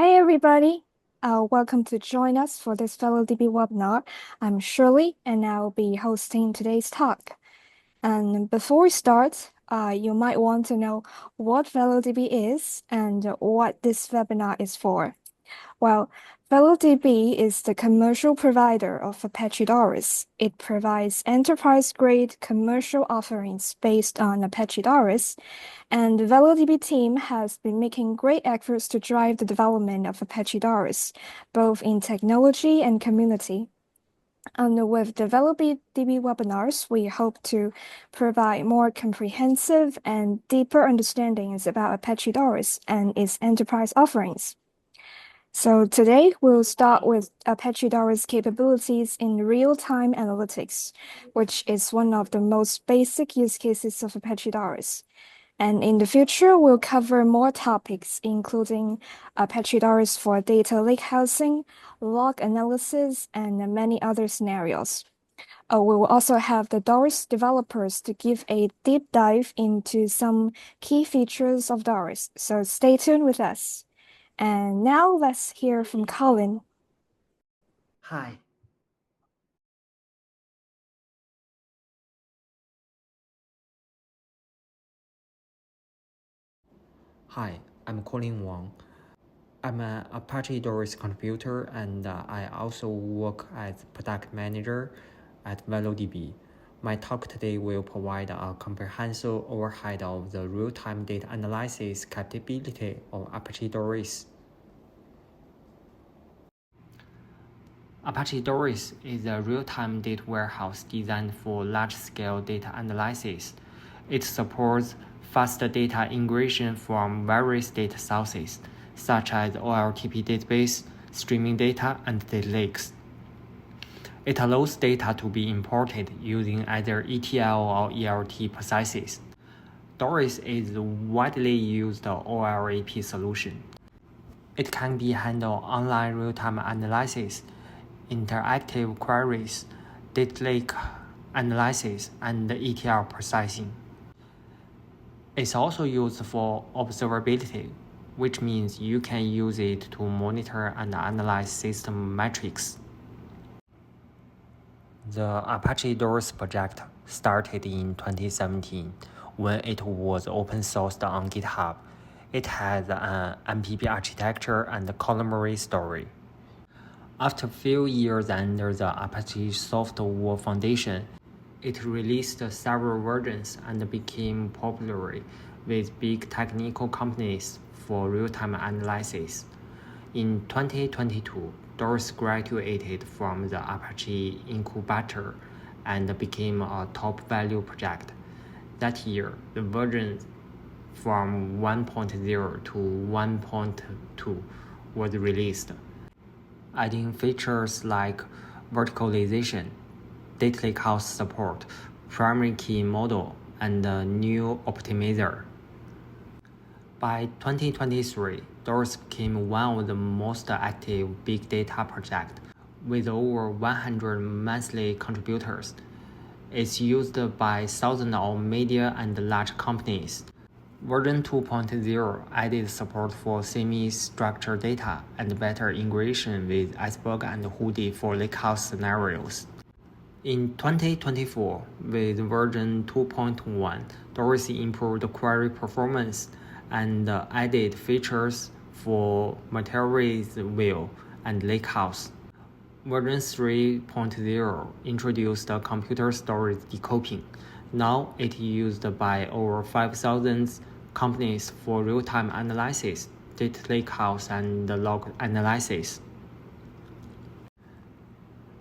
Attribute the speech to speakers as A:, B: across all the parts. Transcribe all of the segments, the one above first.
A: Hi, everybody. Welcome to join us for this VeloDB webinar. I'm Shirley, and I'll be hosting today's talk. And before we start, you might want to know what VeloDB is and what this webinar is for. Well, VeloDB is the commercial provider of Apache Doris. It provides enterprise-grade commercial offerings based on Apache Doris, and the VeloDB team has been making great efforts to drive the development of Apache Doris, both in technology and community. And with the VeloDB webinars, we hope to provide more comprehensive and deeper understandings about Apache Doris and its enterprise offerings. So today we'll start with Apache Doris capabilities in real-time analytics, which is one of the most basic use cases of Apache Doris. And in the future, we'll cover more topics, including Apache Doris for data lakehousing, log analysis, and many other scenarios. We will also have the Doris developers to give a deep dive into some key features of Doris. So stay tuned with us. And now let's hear from Colin.
B: Hi. Hi, I'm Colin Wang. I'm an Apache Doris contributor and I also work as product manager at VeloDB. My talk today will provide a comprehensive overview of the real-time data analysis capability of Apache Doris. Apache Doris is a real-time data warehouse designed for large-scale data analysis. It supports fast data integration from various data sources, such as OLTP database, streaming data, and data lakes. It allows data to be imported using either ETL or ELT processes. Doris is a widely used OLAP solution. It can be handle online real-time analysis, interactive queries, data lake analysis, and ETL processing. It's also used for observability, which means you can use it to monitor and analyze system metrics. The Apache Doris project started in 2017 when it was open sourced on GitHub. It has an MPP architecture and corollary story. After a few years under the Apache Software Foundation, it released several versions and became popular with big technical companies for real-time analysis. In 2022, Doris graduated from the Apache incubator and became a top value project. That year, the version from 1.0 to 1.2 was released, adding features like verticalization, data lakehouse support, primary key model, and a new optimizer. By 2023, Doris became one of the most active big data projects, with over 100 monthly contributors. It's used by thousands of media and large companies. Version 2.0 added support for semi-structured data and better integration with Iceberg and Hoodie for lakehouse scenarios. In 2024, with version 2.1, Doris improved query performance and added features for materials view and lakehouse. Version 3.0 introduced computer storage decoding. Now it is used by over 5,000 companies for real-time analysis, data lakehouse, and log analysis.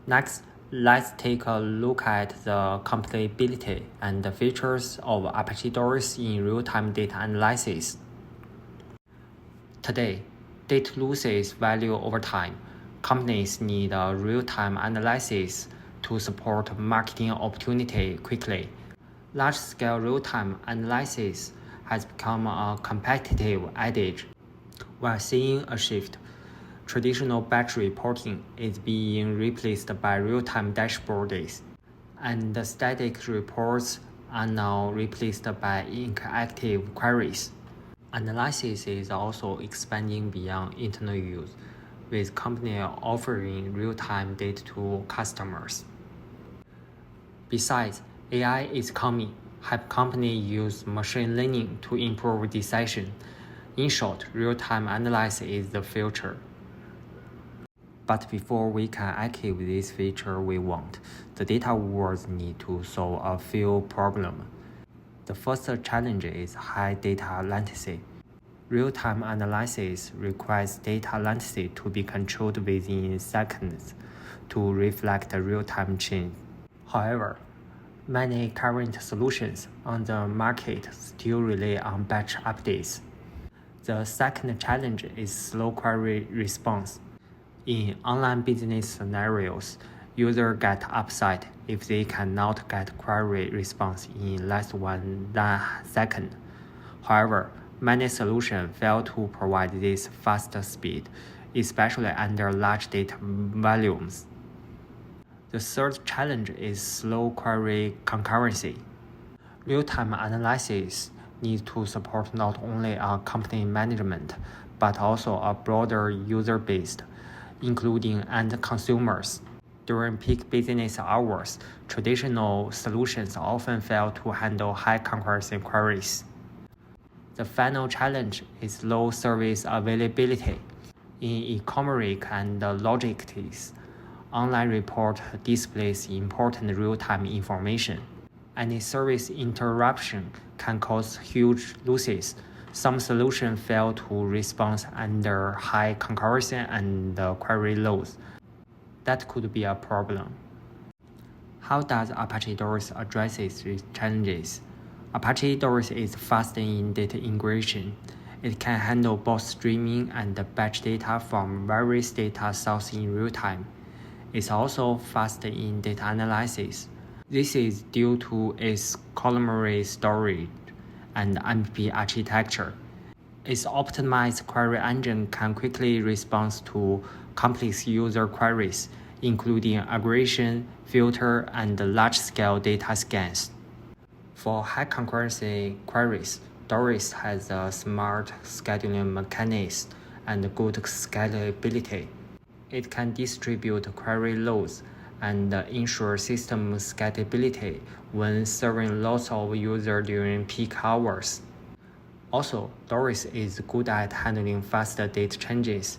B: Next, let's take a look at the compatibility and the features of Apache Doris in real-time data analysis. Today, data loses value over time. Companies need a real-time analysis to support marketing opportunity quickly. Large-scale real-time analysis has become a competitive adage. We're seeing a shift. Traditional batch reporting is being replaced by real-time dashboards, and the static reports are now replaced by interactive queries. Analysis is also expanding beyond internal use, with companies offering real-time data to customers. Besides, AI is coming. Help companies use machine learning to improve decision. In short, real-time analysis is the future. But before we can activate this feature we want, the data world need to solve a few problems. The first challenge is high data latency. Real-time analysis requires data latency to be controlled within seconds to reflect real-time change. However, many current solutions on the market still rely on batch updates. The second challenge is slow query response. In online business scenarios, users get upset if they cannot get query response in less than second. However, many solutions fail to provide this fast speed, especially under large data volumes. The third challenge is slow query concurrency. Real-time analysis needs to support not only a company management, but also a broader user base, including end consumers. During peak business hours, traditional solutions often fail to handle high concurrency queries. The final challenge is low service availability. In e-commerce and logistics, online report displays important real-time information. Any service interruption can cause huge losses. Some solutions fail to respond under high concurrency and query loads. That could be a problem. How does Apache Doris address these challenges? Apache Doris is fast in data integration. It can handle both streaming and batch data from various data sources in real time. It's also fast in data analysis. This is due to its column-array storage and MPP architecture. Its optimized query engine can quickly respond to complex user queries, including aggregation, filter, and large-scale data scans. For high-concurrency queries, Doris has a smart scheduling mechanism and good scalability. It can distribute query loads and ensure system scalability when serving lots of users during peak hours. Also, Doris is good at handling fast data changes,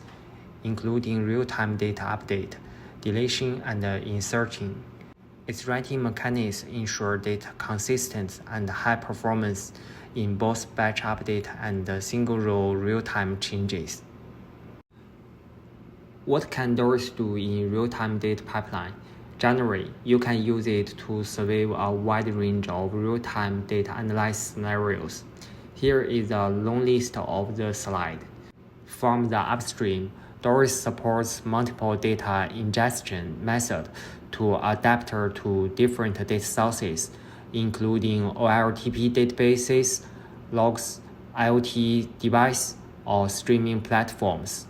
B: including real-time data update, deletion, and inserting. Its writing mechanisms ensure data consistency and high performance in both batch update and single-row real-time changes. What can Doris do in real-time data pipeline? Generally, you can use it to survey a wide range of real-time data analysis scenarios. Here is a long list of the slide. From the upstream, Doris supports multiple data ingestion methods to adapt to different data sources, including OLTP databases, logs, IoT devices, or streaming platforms.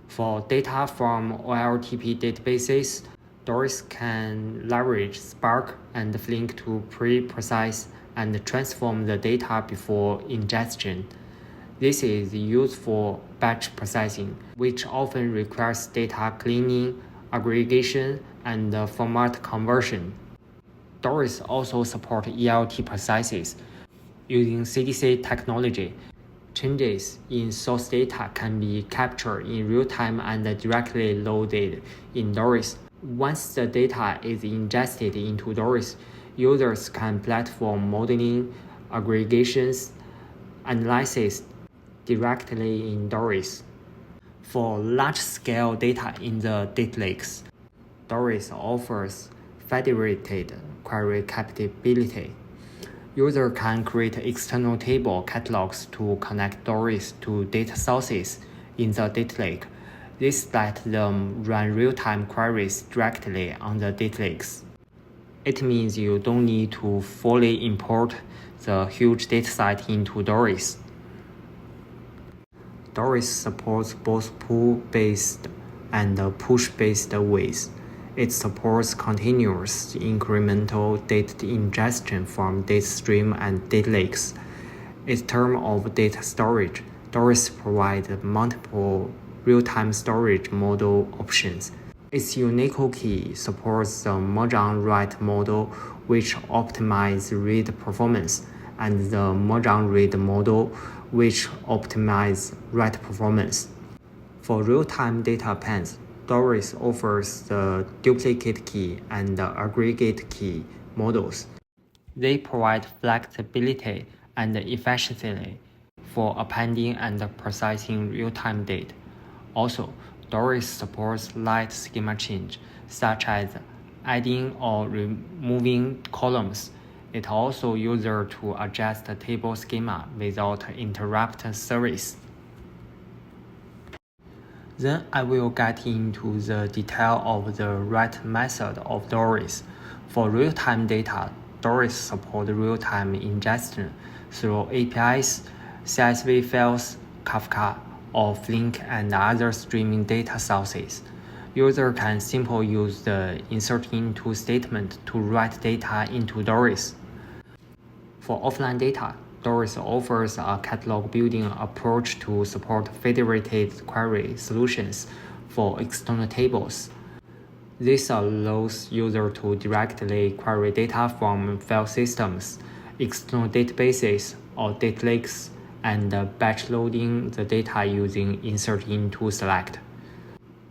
B: For data from OLTP databases, Doris can leverage Spark and Flink to pre-process and transform the data before ingestion. This is used for batch processing, which often requires data cleaning, aggregation, and format conversion. Doris also supports ELT processes. Using CDC technology, changes in source data can be captured in real time and directly loaded in Doris. Once the data is ingested into Doris, users can platform modeling, aggregations, analysis directly in Doris. For large-scale data in the data lakes, Doris offers federated query capability. Users can create external table catalogs to connect Doris to data sources in the data lake. This lets them run real-time queries directly on the data lakes. It means you don't need to fully import the huge dataset into Doris. Doris supports both pull-based and push-based ways. It supports continuous incremental data ingestion from data stream and data lakes. In terms of data storage, Doris provides multiple real-time storage model options. Its unique key supports the merge-on-write model, which optimizes read performance, and the merge-on-read model, which optimizes write performance. For real-time data appends, Doris offers the duplicate key and the aggregate key models. They provide flexibility and efficiency for appending and processing real-time data. Also, Doris supports light schema change, such as adding or removing columns. It also uses to adjust the table schema without interrupt service. Then I will get into the detail of the write method of Doris. For real-time data, Doris supports real-time ingestion through APIs, CSV files, Kafka, or Flink and other streaming data sources. Users can simply use the insert into statement to write data into Doris. For offline data, Doris offers a catalog building approach to support federated query solutions for external tables. This allows users to directly query data from file systems, external databases, or data lakes, and batch loading the data using insert into select.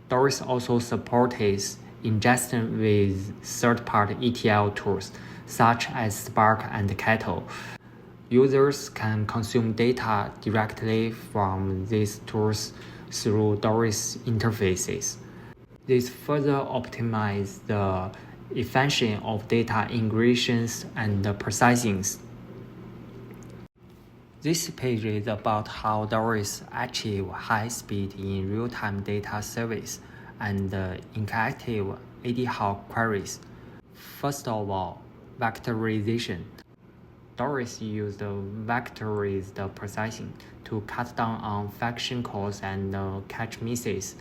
B: Doris also supports ingestion with third-party ETL tools such as Spark and Kettle. Users can consume data directly from these tools through Doris interfaces. This further optimizes the efficiency of data integrations and processing. This page is about how Doris achieves high speed in real-time data service and interactive ad hoc queries. First of all, vectorization. Doris used vectorized processing to cut down on function calls and catch misses.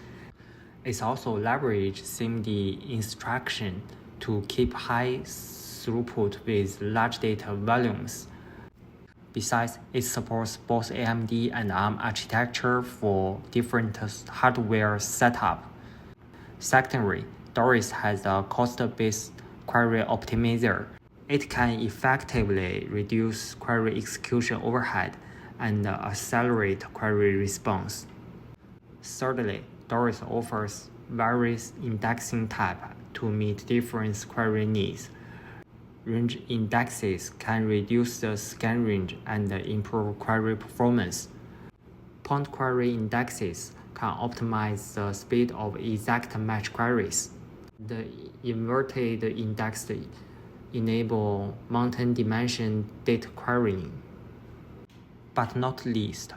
B: It also leverages SIMD instruction to keep high throughput with large data volumes. Besides, it supports both AMD and ARM architecture for different hardware setup. Secondly, Doris has a cost-based query optimizer. It can effectively reduce query execution overhead and accelerate query response. Thirdly, Doris offers various indexing types to meet different query needs. Range indexes can reduce the scan range and improve query performance. Point query indexes can optimize the speed of exact match queries. The inverted indexes enable multi-dimension data querying. But not least,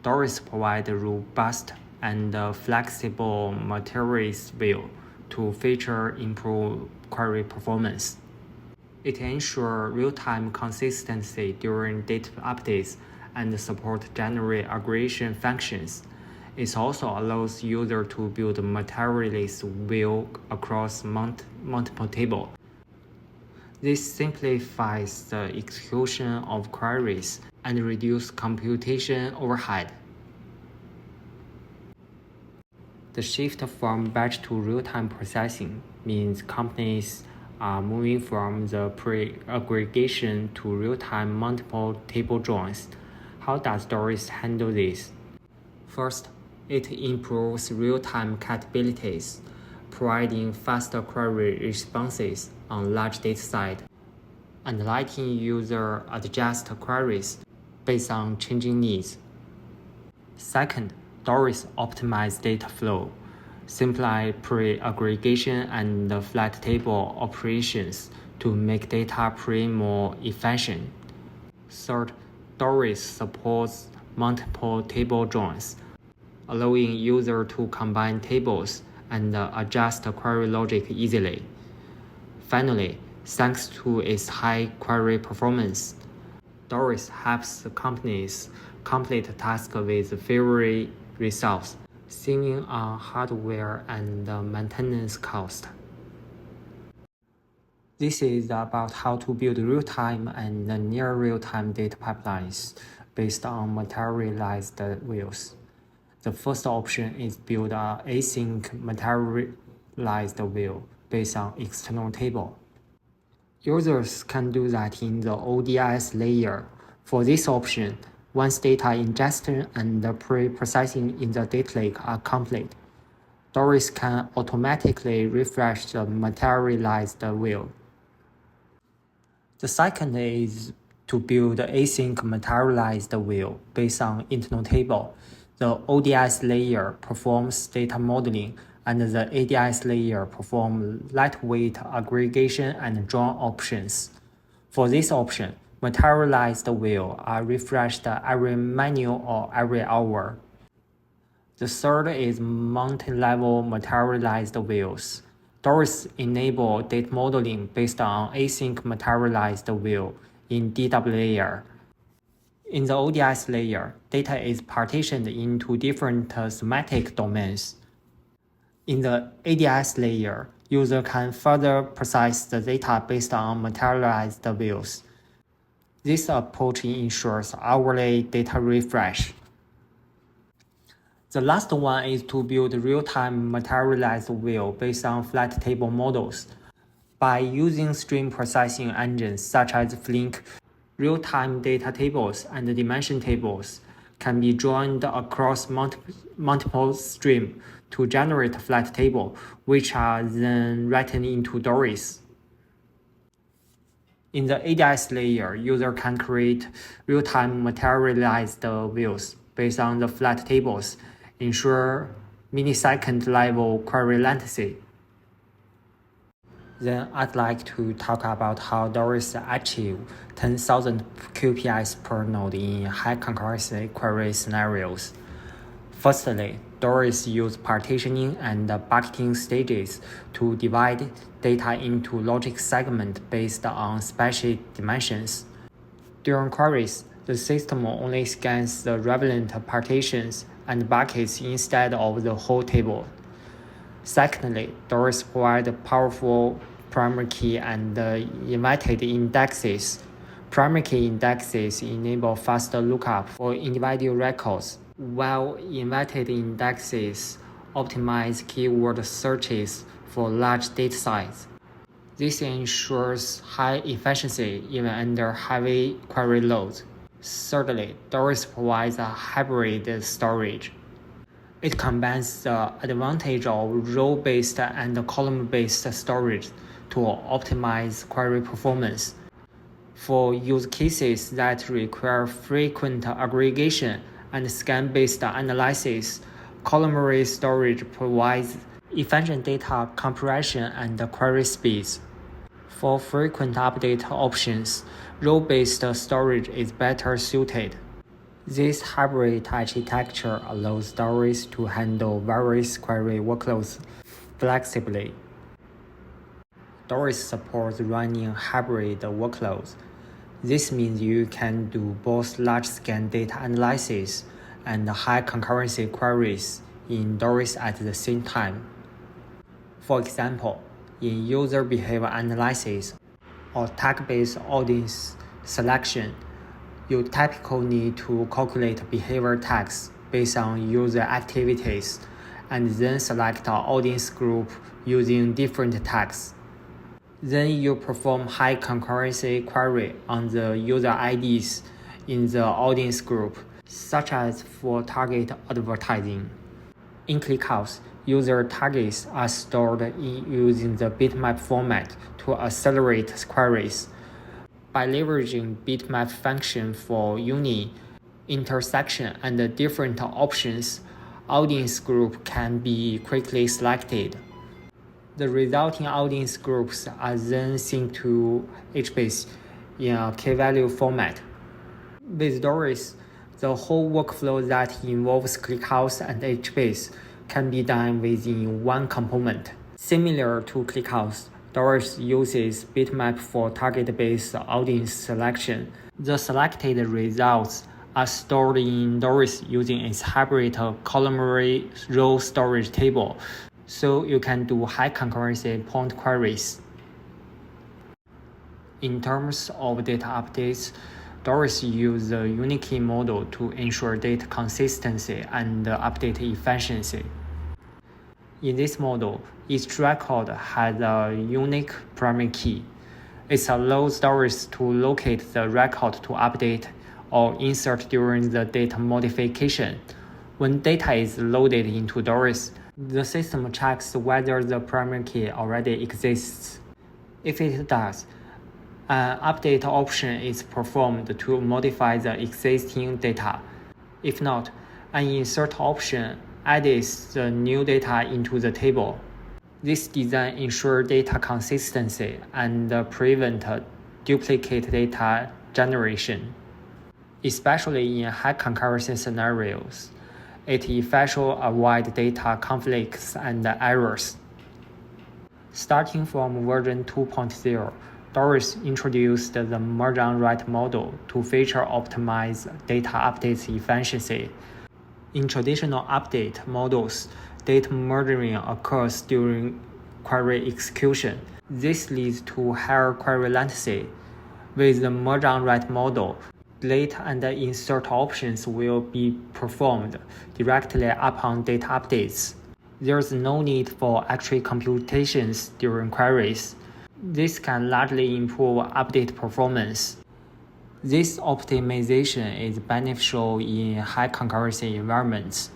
B: Doris provides robust and flexible materials view to feature improve query performance. It ensures real-time consistency during data updates and supports general aggregation functions. It also allows users to build materialist view across multiple tables. This simplifies the execution of queries and reduces computation overhead. The shift from batch to real-time processing means companies are moving from the pre-aggregation to real-time multiple table joins. How does Doris handle this? First, it improves real-time capabilities, providing faster query responses on large data sets, and letting users adjust queries based on changing needs. Second, Doris optimizes data flow, simplify pre-aggregation and flat table operations to make data pre more efficient. Third, Doris supports multiple table joins, allowing users to combine tables and adjust query logic easily. Finally, thanks to its high query performance, Doris helps companies complete tasks with fewer results, saving on hardware and maintenance cost. This is about how to build real-time and near real-time data pipelines based on materialized views. The first option is build an async materialized view based on external table. Users can do that in the ODS layer. For this option, once data ingestion and pre-processing in the data lake are complete, Doris can automatically refresh the materialized view. The second is to build async materialized view based on internal table. The ODS layer performs data modeling, and the ADS layer performs lightweight aggregation and draw options. For this option, materialized views are refreshed every minute or every hour. The third is mountain-level materialized views. Doris enables data modeling based on async materialized view in DW layer. In the ODS layer, data is partitioned into different semantic domains. In the ADS layer, user can further process the data based on materialized views. This approach ensures hourly data refresh. The last one is to build real-time materialized view based on flat table models. By using stream processing engines such as Flink, real-time data tables and dimension tables can be joined across multiple streams to generate a flat table, which are then written into Doris. In the ADS layer, user can create real-time materialized views based on the flat tables, ensure millisecond level query latency. Then I'd like to talk about how Doris achieves 10,000 QPS per node in high-concurrency query scenarios. Firstly, Doris uses partitioning and bucketing stages to divide data into logic segments based on special dimensions. During queries, the system only scans the relevant partitions and buckets instead of the whole table. Secondly, Doris provides powerful primary key and invited indexes. Primary key indexes enable faster lookup for individual records, while invited indexes optimize keyword searches for large datasets. This ensures high efficiency even under heavy query loads. Thirdly, Doris provides a hybrid storage. It combines the advantage of row-based and column-based storage to optimize query performance. For use cases that require frequent aggregation and scan-based analysis, column-array storage provides efficient data compression and query speeds. For frequent update options, row-based storage is better suited. This hybrid architecture allows Doris to handle various query workloads flexibly. Doris supports running hybrid workloads. This means you can do both large-scale data analysis and high-concurrency queries in Doris at the same time. For example, in user behavior analysis or tag-based audience selection, you typically need to calculate behavior tags based on user activities and then select an audience group using different tags. Then you perform high concurrency query on the user IDs in the audience group, such as for target advertising. In ClickHouse, user targets are stored using the bitmap format to accelerate queries. By leveraging bitmap function for union, intersection, and different options, audience group can be quickly selected. The resulting audience groups are then synced to HBase in a key-value format. With Doris, the whole workflow that involves ClickHouse and HBase can be done within one component. Similar to ClickHouse, Doris uses bitmap for target-based audience selection. The selected results are stored in Doris using its hybrid column-array row storage table, so you can do high concurrency point queries. In terms of data updates, Doris uses the unique model to ensure data consistency and update efficiency. In this model, each record has a unique primary key. It allows Doris to locate the record to update or insert during the data modification. When data is loaded into Doris, the system checks whether the primary key already exists. If it does, an update option is performed to modify the existing data. If not, an insert option adds the new data into the table. This design ensures data consistency and prevents duplicate data generation. Especially in high concurrency scenarios, it effectively avoids data conflicts and errors. Starting from version 2.0, Doris introduced the merge-on-write model to feature optimize data updates efficiency. In traditional update models, data merging occurs during query execution. This leads to higher query latency. With the merge-on-write model, delete and insert options will be performed directly upon data updates. There is no need for extra computations during queries. This can largely improve update performance. This optimization is beneficial in high concurrency environments.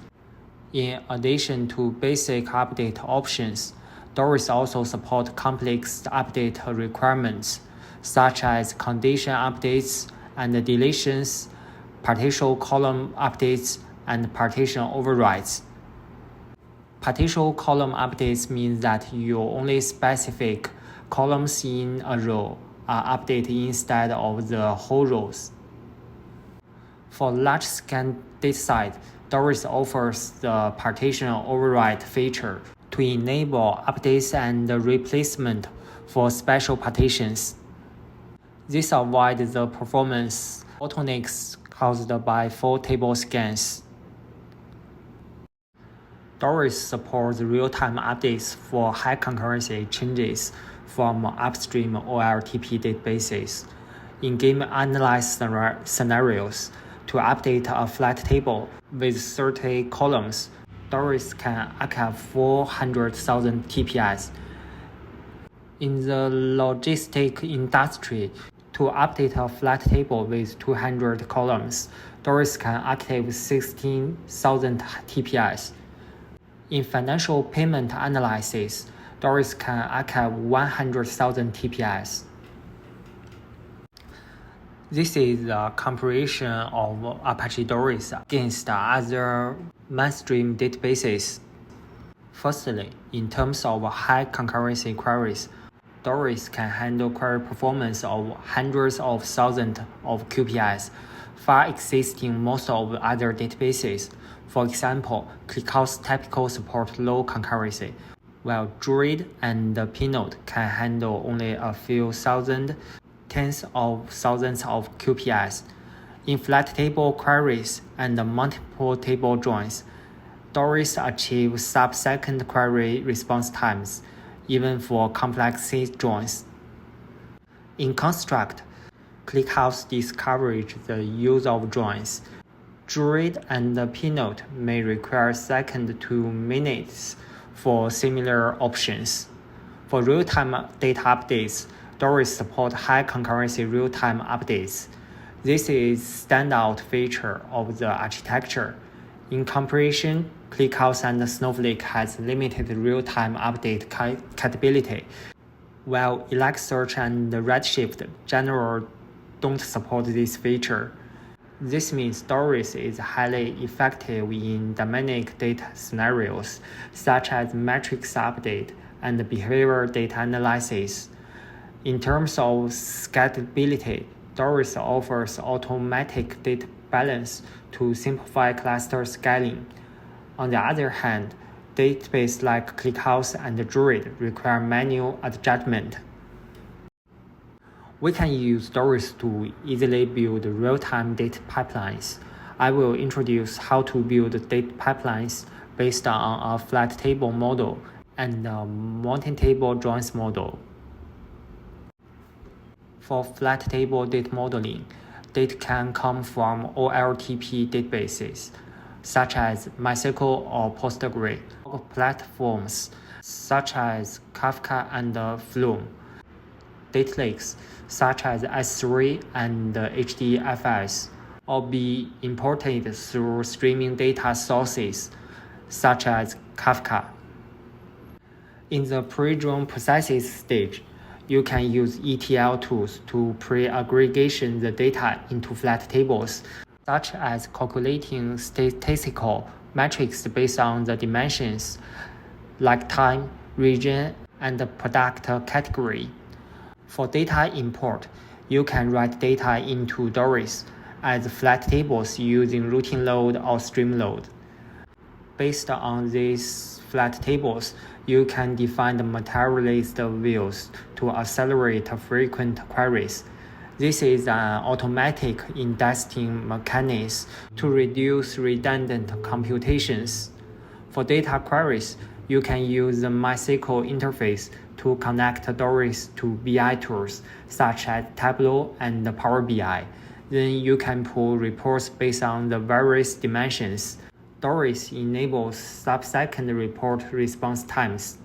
B: In addition to basic update options, Doris also supports complex update requirements, such as condition updates and deletions, partial column updates, and partition overrides. Partial column updates means that your only specific columns in a row are updated instead of the whole rows. For large-scale dataset, Doris offers the partition override feature to enable updates and replacement for special partitions. This avoids the performance bottlenecks caused by full table scans. Doris supports real-time updates for high concurrency changes from upstream OLTP databases. In game analysis scenarios, to update a flat table with 30 columns, Doris can archive 400,000 TPS. In the logistic industry, to update a flat table with 200 columns, Doris can archive 16,000 TPS. In financial payment analysis, Doris can archive 100,000 TPS. This is a comparison of Apache Doris against other mainstream databases. Firstly, in terms of high concurrency queries, Doris can handle query performance of hundreds of thousands of QPS, far exceeding most of other databases. For example, ClickHouse typically support low concurrency, while Druid and Pinode can handle only a few thousand, tens of thousands of QPS. In flat table queries and multiple table joins, Doris achieves sub-second query response times, even for complex joins. In construct, ClickHouse discourages the use of joins. Druid and Pinode may require seconds to minutes for similar options. For real-time data updates, Doris supports high concurrency real-time updates. This is a standout feature of the architecture. In comparison, ClickHouse and Snowflake has limited real-time update capability, while Elasticsearch and Redshift generally don't support this feature. This means Doris is highly effective in dynamic data scenarios, such as metrics update and behavioral data analysis. In terms of scalability, Doris offers automatic data balance to simplify cluster scaling. On the other hand, databases like ClickHouse and Druid require manual adjustment. We can use Doris to easily build real-time data pipelines. I will introduce how to build data pipelines based on a flat table model and a multi-table joins model. For flat table data modeling, data can come from OLTP databases, such as MySQL or Postgre, platforms such as Kafka and Flume, data lakes such as S3 and HDFS, or be imported through streaming data sources such as Kafka. In the pre-join processing stage, you can use ETL tools to pre-aggregation the data into flat tables, such as calculating statistical metrics based on the dimensions like time, region, and product category. For data import, you can write data into Doris as flat tables using routine load or stream load. Based on these flat tables, you can define the materialized views to accelerate frequent queries. This is an automatic indexing mechanism to reduce redundant computations. For data queries, you can use the MySQL interface to connect Doris to BI tools such as Tableau and Power BI. Then you can pull reports based on the various dimensions. Doris enables sub-second report response times.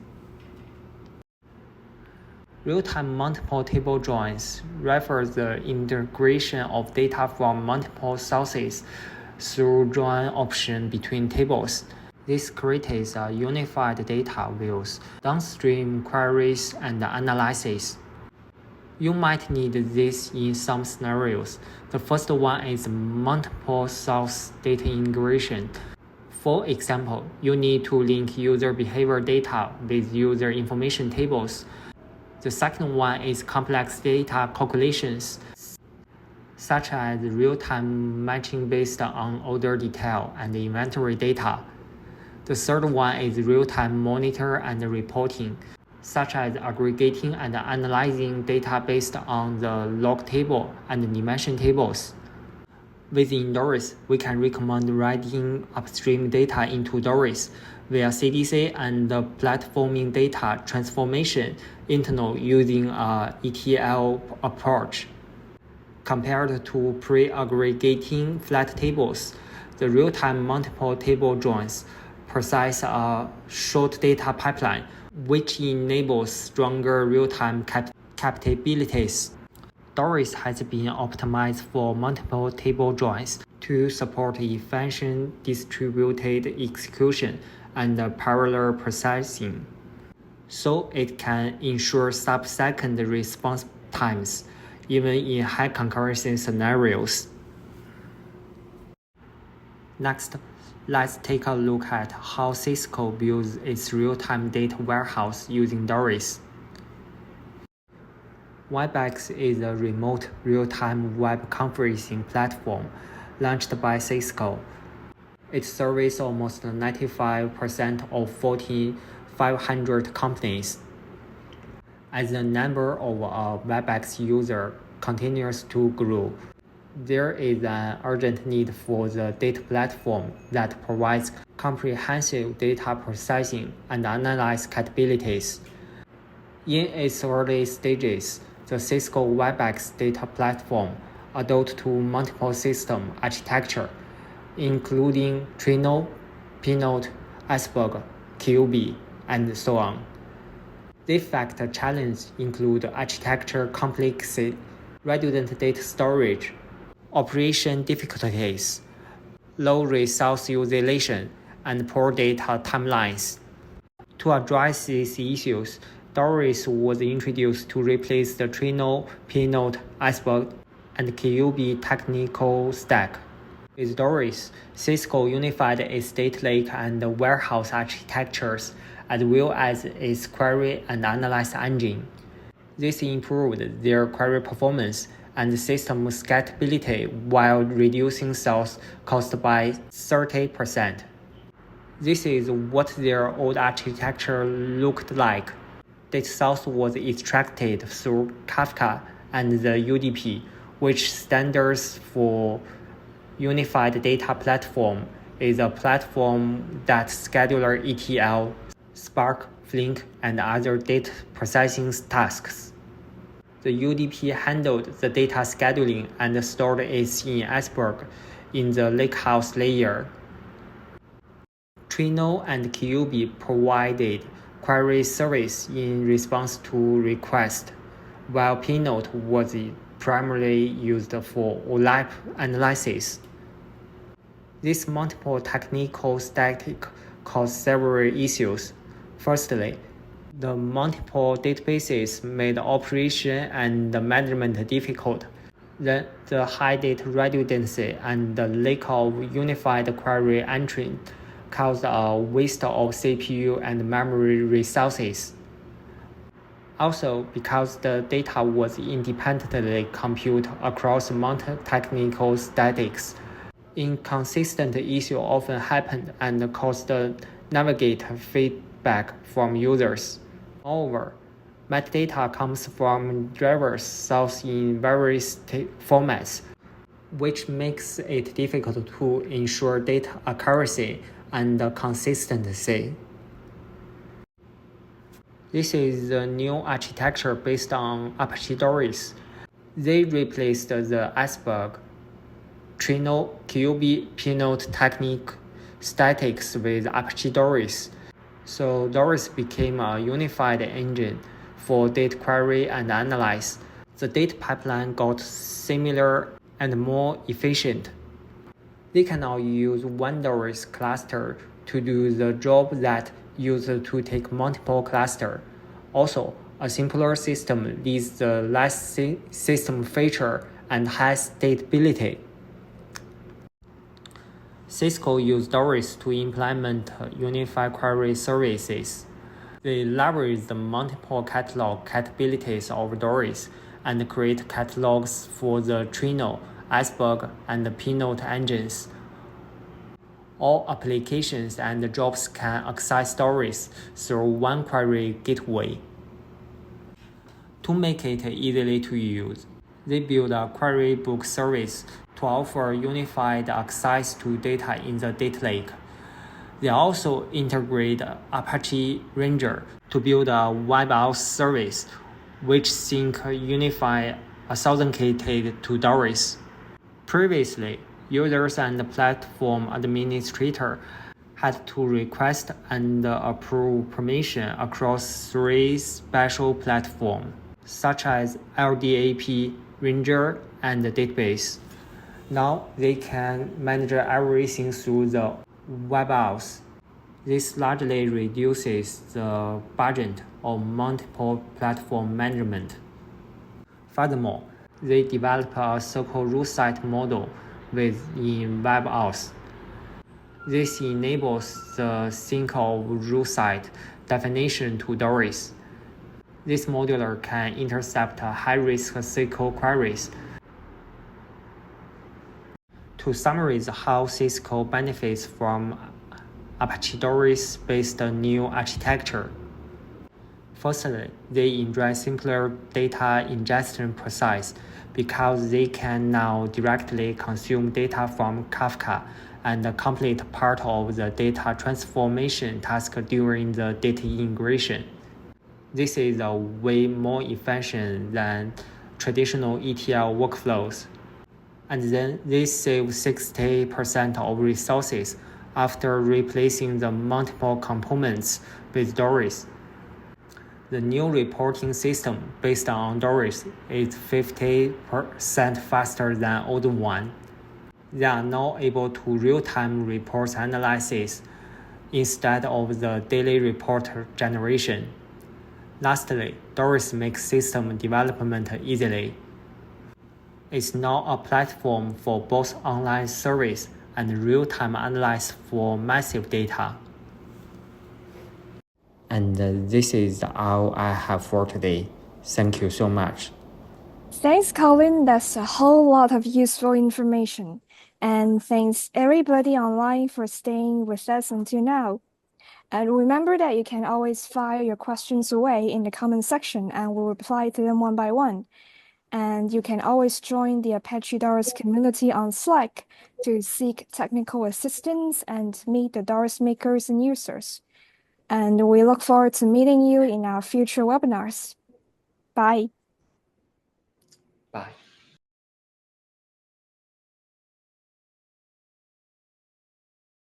B: Real-time multiple table joins refers the integration of data from multiple sources through join option between tables. This creates a unified data views, downstream queries, and analysis. You might need this in some scenarios. The first one is multiple source data integration. For example, you need to link user behavior data with user information tables. The second one is complex data calculations, such as real-time matching based on order detail and inventory data. The third one is real-time monitor and reporting, such as aggregating and analyzing data based on the log table and dimension tables. Within Doris, we can recommend writing upstream data into Doris via CDC and platforming data transformation internal using a ETL approach. Compared to pre-aggregating flat tables, the real-time multiple table joins possess a short data pipeline, which enables stronger real-time capabilities. Doris has been optimized for multiple table joins to support efficient distributed execution and parallel processing, so it can ensure sub-second response times, even in high concurrency scenarios. Next, let's take a look at how Cisco builds its real-time data warehouse using Doris. WebEx is a remote real-time web conferencing platform launched by Cisco. It serves almost 95% of Fortune 500 companies. As the number of WebEx users continues to grow, there is an urgent need for the data platform that provides comprehensive data processing and analysis capabilities. In its early stages, the Cisco WebEx data platform adopted to multiple system architecture, including Trino, Pinot, Iceberg, QB, and so on. The factor challenges include architecture complexity, redundant data storage, operation difficulties, low resource utilization, and poor data timelines. To address these issues, Doris was introduced to replace the Trino, Pinot, Iceberg, and QB technical stack. With Doris, Cisco unified its data lake and warehouse architectures, as well as its query and analysis engine. This improved their query performance and system scalability while reducing sales cost by 30%. This is what their old architecture looked like. Data source was extracted through Kafka and the UDP, which stands for Unified Data Platform, is a platform that schedules ETL, Spark, Flink, and other data processing tasks. The UDP handled the data scheduling and stored it in Iceberg in the lakehouse layer. Trino and QB provided query service in response to requests, while Pinode was primarily used for OLAP analysis. This multiple technical stack caused several issues. Firstly, the multiple databases made operation and management difficult. Then the high data redundancy and the lack of unified query entry caused a waste of CPU and memory resources. Also, because the data was independently computed across multiple technical stacks, inconsistent issues often happened and caused navigate feedback from users. Moreover, metadata comes from drivers sourced in various formats, which makes it difficult to ensure data accuracy and consistency. This is the new architecture based on Apache Doris. They replaced the Iceberg, Trino, QB, Pinode technique statics with Apache Doris. So Doris became a unified engine for data query and analyze. The data pipeline got similar and more efficient. They can now use one Doris cluster to do the job that used to take multiple clusters. Also, a simpler system leads to less system feature and high stability. Cisco used Doris to implement unified query services. They leverage the multiple catalog capabilities of Doris and create catalogs for the Trino, Iceberg, and Pinode engines. All applications and jobs can access Doris through one query gateway. To make it easily to use, they built a query book service to offer unified access to data in the data lake. They also integrate Apache Ranger to build a web-auth service, which sync unify authenticated to Doris. Previously, users and platform administrator had to request and approve permission across 3 special platforms, such as LDAP, Ranger, and the database. Now they can manage everything through the web-auth. This largely reduces the budget of multiple platform management. Furthermore, they develop a circle root site model within web-auth. This enables the sync of root site definition to Doris. This modular can intercept high-risk SQL queries. To summarize how Cisco benefits from Apache Doris-based new architecture. Firstly, they enjoy simpler data ingestion process because they can now directly consume data from Kafka and complete part of the data transformation task during the data integration. This is a way more efficient than traditional ETL workflows. And then they save 60% of resources after replacing the multiple components with Doris. The new reporting system based on Doris is 50% faster than old one. They are now able to real-time report analysis instead of the daily report generation. Lastly, Doris makes system development easily. It's now a platform for both online service and real-time analysis for massive data. And this is all I have for today. Thank you so much.
A: Thanks, Colin. That's a whole lot of useful information. And thanks everybody online for staying with us until now. And remember that you can always file your questions away in the comment section and we'll reply to them one by one. And you can always join the Apache Doris community on Slack to seek technical assistance and meet the Doris makers and users. And we look forward to meeting you in our future webinars. Bye.
B: Bye.